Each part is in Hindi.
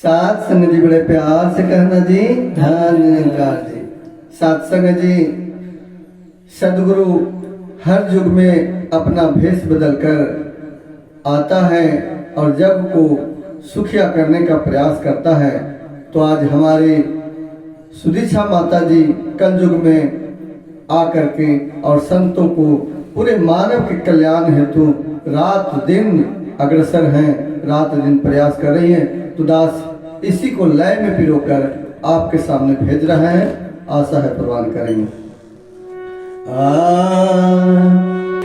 साथ संग जी बड़े प्यार से कहना जी, ध्यान निरंकार जी। साथ संग जी, सदगुरु हर युग में अपना भेष बदलकर आता है और जग को सुखिया करने का प्रयास करता है। तो आज हमारी सुदीक्षा माता जी कल युग में आकर के और संतों को पूरे मानव के कल्याण हेतु रात दिन अग्रसर हैं, रात दिन प्रयास कर रही हैं। तो दास इसी को लय में पिरोकर आपके सामने भेज रहे हैं, आशा है प्रवान करेंगे।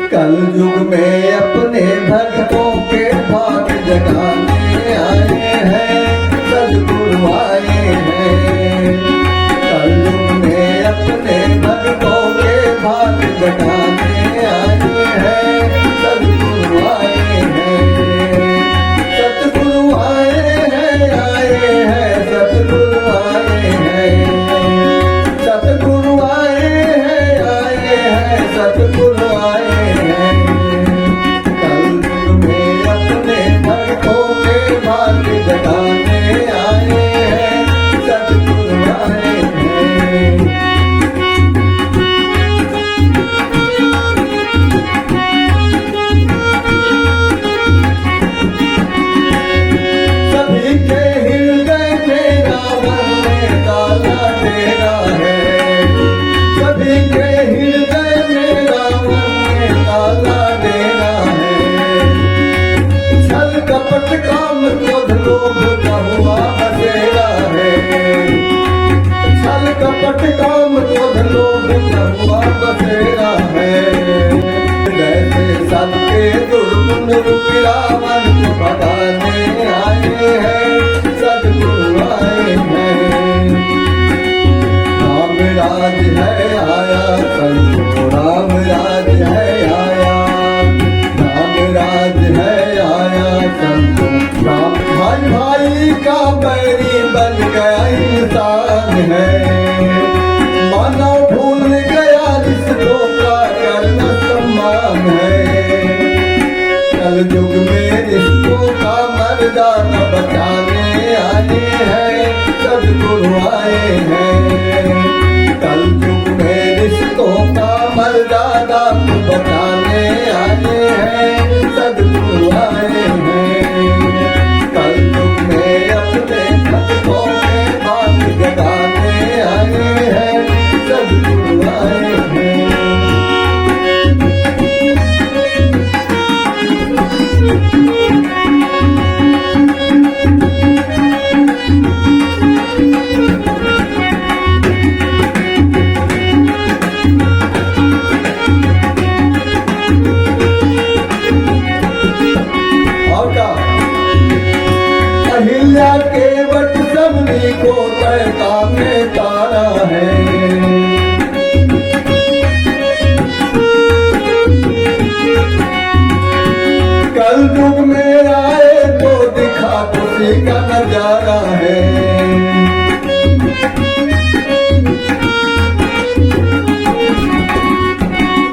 कल युग में अपने भक्तों के भाग जगाने आए हैं, सद्गुरु आए हैं। कल युग में अपने भक्तों के भाग जगाने आए हैं, सद्गुरु आए हैं। सतगुरु आए हैं, आए हैं, सतगुरु आए हैं। सतगुरु आए हैं, आए हैं, सतगुरु आए हैं। कल युग में अपने भक्तों के भाग्य जगाने आए हैं, सतगुरु आए हैं। सभी के हृदय में रावण ने डाला डेरा है। सभी के हृदय में रावण ने डाला डेरा है। छल कपट काम क्रोध लोभ बहुआ बसेरा है। छल कपट काम क्रोध लोभ बहुआ बसेरा है। जैसे सबके दुर्गुण रूपी रावण को भगाने आए हैं, सद्गुरु आए हैं। राम राज है आया संतो, राम राज है आया। राम राज है आया संतो। राम भाई भाई का बैरी बन गया इंसान है। मानव भूल गया रिश्तों का करना सम्मान है। कल युग में रिश्तों का मर्यादा बचाने आए हैं, सद्गुरु आए हैं। कल युग में रिश्तों का मर्यादा बचाने आए हैं, सद्गुरु आए हैं। कल युग में अपने भक्तों के भाग जगाने आए हैं, सद्गुरु आए हैं। अहिल्या के वट सबनी को तैता में तारा है। कल युग में आए तो दिखा खुशी का नजारा है।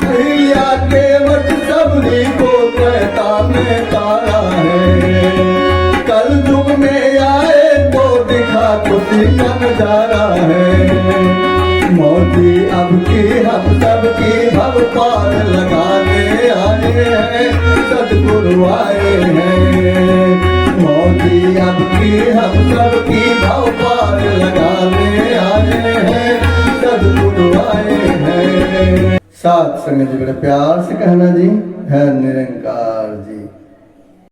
अहिल्या के वट सबनी को तैता में तारा है। कल युग में आए तो दिखा खुशी का नजारा है। मोदी अब की हम सब की भव पार लगाने आए हैं, सद्गुरु आए हैं। मोदी अब की हम सब की भव पार लगाने आए हैं, सद्गुरु आए हैं। साथ संग जी बड़े प्यार से कहना जी, है निरंकार जी।